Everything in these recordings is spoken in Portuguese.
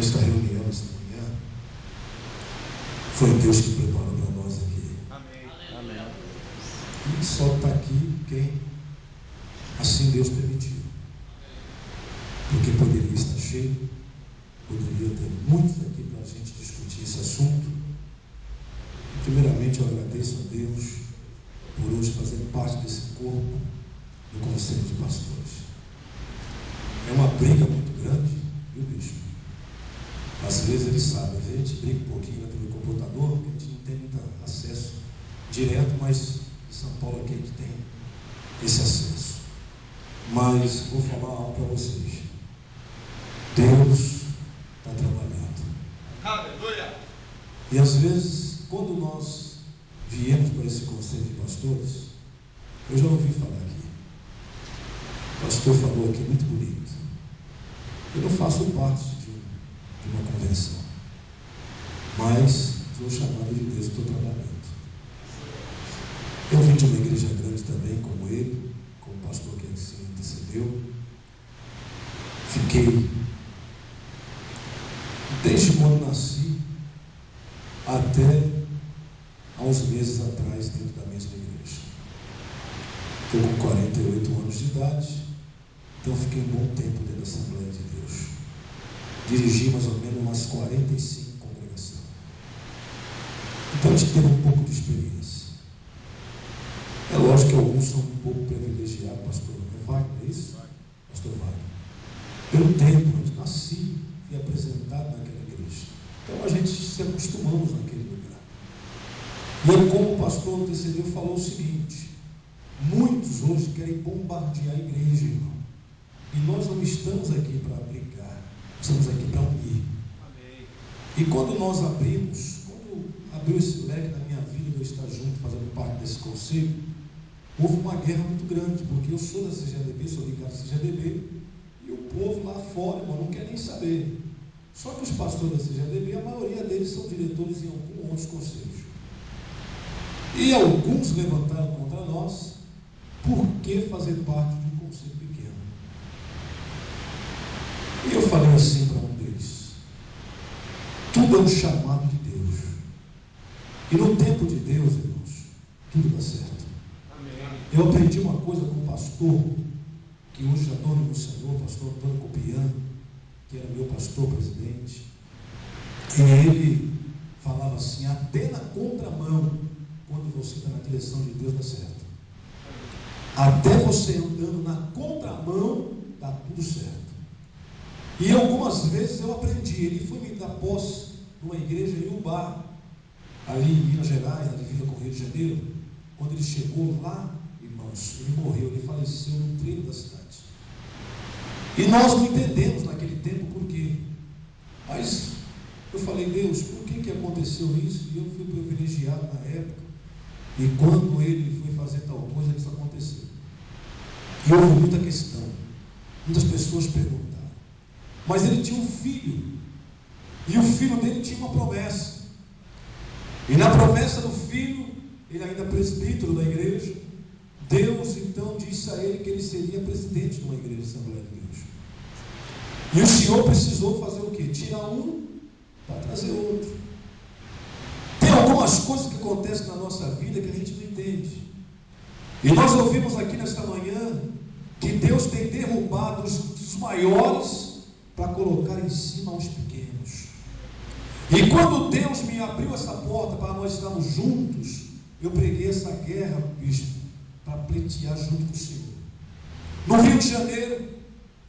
esta reunião esta manhã, foi Deus que preparou para nós aqui. Amém. E só está aqui quem assim Deus permitiu. Porque poderia estar cheio, poderia ter muitos aqui para a gente discutir esse assunto. Primeiramente, eu agradeço a Deus por hoje fazer parte desse corpo do Conselho de Pastores. É uma briga muito grande, viu, bispo? Às vezes ele sabe, a gente briga um pouquinho pelo computador, porque a gente não tem muito acesso direto, mas em São Paulo aqui a gente tem esse acesso. Mas vou falar algo para vocês. Deus está trabalhando. Aleluia! E às vezes, quando nós viemos para esse conselho de pastores, eu já ouvi falar aqui. O pastor falou aqui muito bonito. Eu não faço parte de uma convenção, mas sou chamado de Deus, estou trabalhando. Eu vim de uma igreja grande também, como ele, como o pastor que se antecedeu. Fiquei, desde quando nasci, até há uns meses atrás, dentro da mesma igreja. Estou com 48 anos de idade, então fiquei um bom tempo dentro da Assembleia de Deus. Dirigi mais ou menos umas 45 congregações. Então a gente teve um pouco de experiência. É lógico que alguns são um pouco privilegiados, pastor Wagner, é isso? Pastor Wagner. Pelo tempo, a gente nasci e apresentado naquela igreja. Então a gente se acostumamos naquele lugar. E aí, como o pastor antecedeu, falou o seguinte: muitos hoje querem bombardear a igreja, irmão. E nós não estamos aqui para brigar, estamos aqui para unir. Amém. E quando nós abrimos, quando abriu esse leque na minha vida de eu estar junto, fazendo parte desse conselho, houve uma guerra muito grande, porque eu sou da CGADB, sou ligado à CGADB, e o povo lá fora, irmão, não quer nem saber. Só que os pastores da CGADB, a maioria deles são diretores em alguns outros conselhos. E alguns levantaram contra nós, por que fazer parte de um conselho pequeno? E eu falei assim para um deles: tudo é um chamado de Deus. E no tempo de Deus, irmãos, tudo dá certo. Amém. Eu aprendi uma coisa com o pastor, que hoje já dorme no Senhor, pastor Antônio Copiano, que era meu pastor presidente. E ele falava assim: até na contramão, quando você está na direção de Deus, dá certo. Até você andando na contramão, dá tudo certo. E algumas vezes eu aprendi. Ele foi me dar posse numa igreja em Ubá, ali em Minas Gerais, na divisa com o Rio de Janeiro. Quando ele chegou lá, irmãos, ele morreu, ele faleceu no treino da cidade. E nós não entendemos naquele tempo por quê. Mas eu falei: Deus, por que aconteceu isso? E eu fui privilegiado na época. E quando ele foi fazer tal coisa, isso aconteceu. E houve muita questão. Muitas pessoas perguntaram. Mas ele tinha um filho. E o filho dele tinha uma promessa. E na promessa do filho, ele ainda é presbítero da igreja, Deus então disse a ele que ele seria presidente de uma igreja de Assembleia de Deus. E o Senhor precisou fazer o quê? Tirar um para trazer outro. Tem algumas coisas que acontecem na nossa vida que a gente não entende. E nós ouvimos aqui nesta manhã que Deus tem derrubado os maiores para colocar em cima os pequenos. E quando Deus me abriu essa porta para nós estarmos juntos, eu preguei essa guerra, bispo, para pleitear junto com o Senhor. No Rio de Janeiro,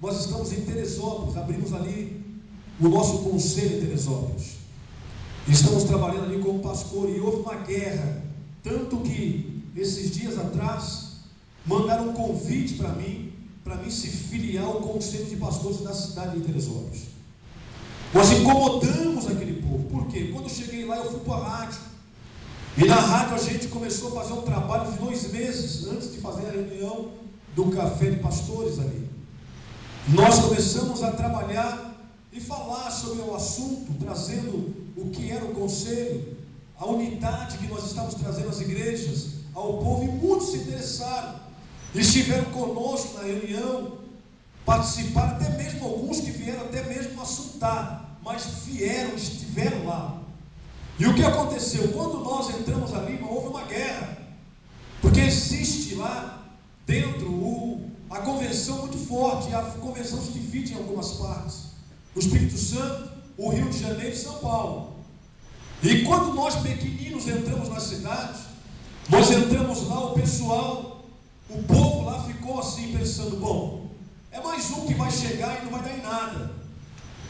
nós estamos em Teresópolis, abrimos ali o nosso conselho em Teresópolis. Estamos trabalhando ali como pastor e houve uma guerra, tanto que esses dias atrás mandaram um convite para mim se filiar ao conselho de pastores da cidade de Teresópolis. Nós incomodamos aquele povo. Por quê? Quando eu cheguei lá, eu fui para a rádio. E na rádio a gente começou a fazer um trabalho de 2 meses antes de fazer a reunião do café de pastores ali. Nós começamos a trabalhar e falar sobre o assunto, trazendo o que era o conselho, a unidade que nós estamos trazendo às igrejas, ao povo, e muitos se interessaram. Estiveram conosco na reunião, participaram, até mesmo alguns que vieram até mesmo assuntar, mas estiveram lá. E o que aconteceu? Quando nós entramos ali, houve uma guerra, porque existe lá dentro a convenção muito forte, e a convenção se divide em algumas partes: o Espírito Santo, o Rio de Janeiro e São Paulo. E quando nós pequeninos entramos na cidade, nós entramos lá, o povo lá ficou assim pensando: bom, é mais um que vai chegar e não vai dar em nada.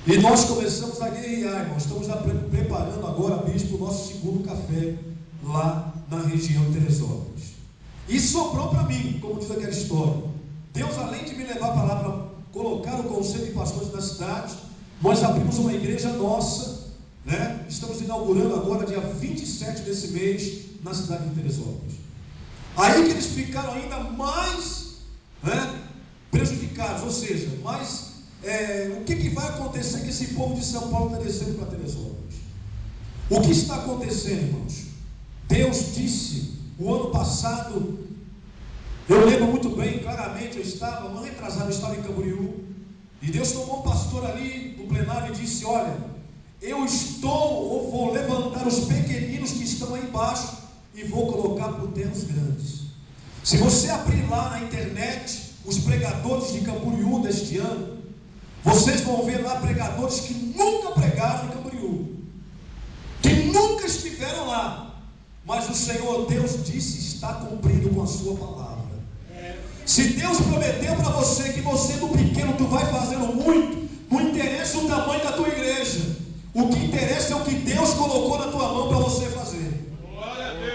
E nós começamos a guerrear, irmãos. Estamos preparando agora, bispo, o nosso segundo café lá na região de Teresópolis. E sobrou para mim, como diz aquela história. Deus, além de me levar para lá para colocar o conselho de pastores da cidade, nós abrimos uma igreja nossa, né? Estamos inaugurando agora, dia 27 desse mês, na cidade de Teresópolis. Aí que eles ficaram ainda mais, né, prejudicados, ou seja, o que vai acontecer com esse povo de São Paulo está descendo para Teresópolis? O que está acontecendo, irmãos? Deus disse, o ano passado, eu lembro muito bem, claramente, ano retrasado, eu estava em Camboriú, e Deus tomou um pastor ali no plenário e disse: olha, eu vou levantar os pequeninos que estão aí embaixo e vou colocar por terras grandes. Se você abrir lá na internet os pregadores de Camboriú deste ano, vocês vão ver lá pregadores que nunca pregaram em Camboriú, que nunca estiveram lá, mas o Senhor Deus disse: está cumprindo com a sua palavra. Se Deus prometeu para você que você do pequeno tu vai fazendo muito, não interessa o tamanho da tua igreja, o que interessa é o que Deus colocou na tua mão para você fazer.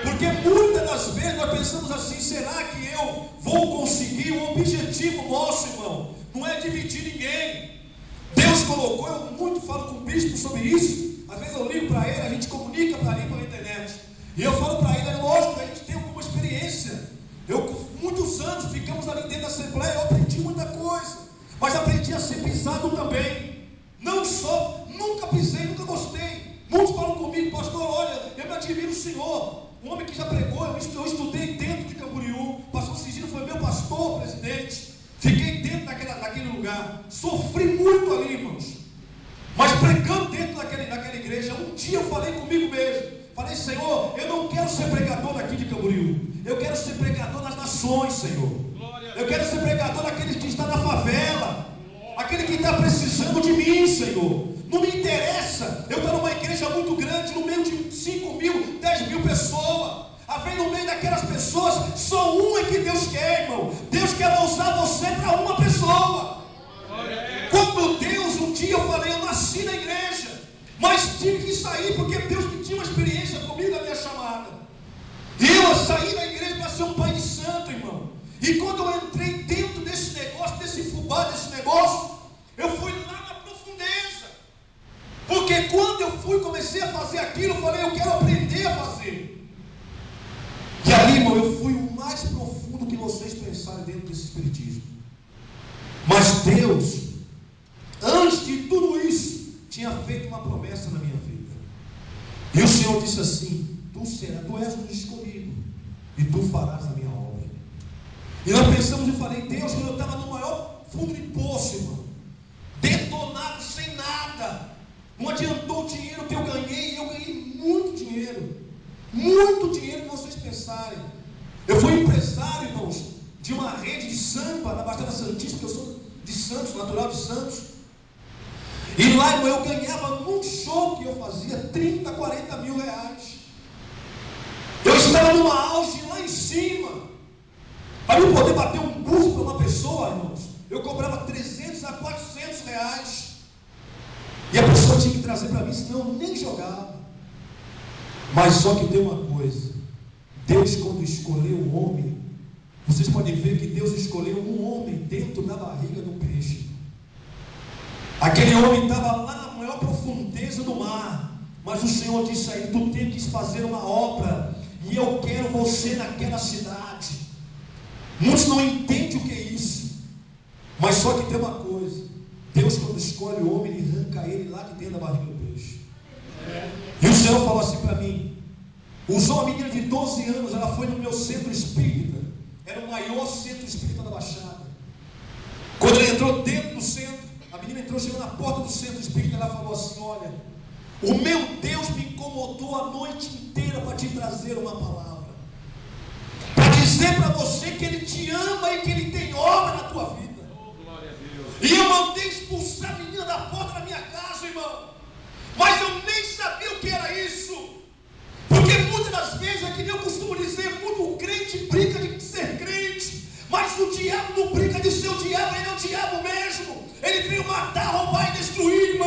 Porque muitas das vezes nós pensamos assim: será que eu vou conseguir? O objetivo nosso, irmão, não é dividir ninguém. Deus colocou, eu muito falo com o bispo sobre isso. Às vezes eu ligo para ele, a gente comunica para ali pela internet, e eu falo para ele: é lógico que a gente tem alguma experiência. Muitos anos ficamos ali dentro da Assembleia, eu aprendi muita coisa, mas aprendi a ser pisado também. Não só, nunca pisei, nunca gostei. Muitos falam comigo: pastor, olha, eu me admiro o senhor, um homem que já pregou. Eu estudei dentro de Camboriú, o pastor Cigino foi meu pastor, presidente. Fiquei dentro daquele lugar, sofri muito ali, irmãos, mas pregando dentro daquela igreja. Um dia eu falei comigo mesmo, falei: Senhor, eu não quero ser pregador daqui de Camboriú, eu quero ser pregador nas nações, Senhor. Eu quero ser pregador daquele que está na favela, aquele que está precisando de mim, Senhor. Não me interessa eu estar numa igreja muito grande, no meio de 5.000, 10.000 pessoas. No meio daquelas pessoas, só um é que Deus quer, irmão. Deus quer usar você para uma pessoa. Quando Deus, um dia eu falei: eu nasci na igreja, mas tive que sair, porque Deus tinha uma experiência comigo na minha chamada. E eu saí da igreja para ser um pai de santo, irmão. E quando eu entrei dentro desse negócio, desse fubá, desse negócio, eu fui lá na profundeza. Porque quando eu comecei a fazer aquilo, eu falei: eu quero aprender a fazer. E ali, irmão, eu fui o mais profundo que vocês pensarem dentro desse espiritismo. Mas Deus, antes de tudo isso, tinha feito uma promessa na minha vida. E o Senhor disse assim: tu és um escolhido, e tu farás a minha obra. E nós pensamos, e falei: Deus, quando eu estava no maior fundo de poço, irmão, detonado, sem nada, não adiantou o dinheiro que eu ganhei. Eu ganhei muito dinheiro que vocês pensarem. Eu fui empresário, irmãos, de uma rede de samba na Baixada Santista, porque eu sou de Santos, natural de Santos. E lá, irmão, eu ganhava num show que eu fazia 30, 40 mil reais. Eu estava numa auge lá em cima. Para eu poder bater um curso para uma pessoa, irmãos, eu cobrava 300 a 400 reais. E a pessoa tinha que trazer para mim, senão eu nem jogava. Mas só que tem uma coisa: Deus, quando escolheu o homem, vocês podem ver que Deus escolheu um homem dentro da barriga do peixe. Aquele homem estava lá na maior profundeza do mar, mas o Senhor disse a ele: tu tem que fazer uma obra, e eu quero você naquela cidade. Muitos não entendem o que é isso, mas só que tem uma coisa: Deus, quando escolhe o homem, ele arranca ele lá de dentro da barriga do peixe. E o Senhor falou assim para mim: usou uma menina de 12 anos, ela foi no meu centro espírita, era o maior centro espírita da Baixada. Quando ele entrou dentro do centro, A menina entrou, chegou na porta do centro espírita, ela falou assim: olha, o meu Deus me incomodou a noite inteira para te trazer uma palavra, para dizer para você que Ele te ama e que Ele tem obra na tua vida. E eu mandei expulsar a menina da porta da minha casa, irmão, mas eu nem sabia o que era isso. Porque muitas das vezes, é que nem eu costumo dizer, muito crente brinca de ser crente, mas o diabo não brinca de ser o diabo, ele é o diabo mesmo. Ele veio matar, roubar e destruir,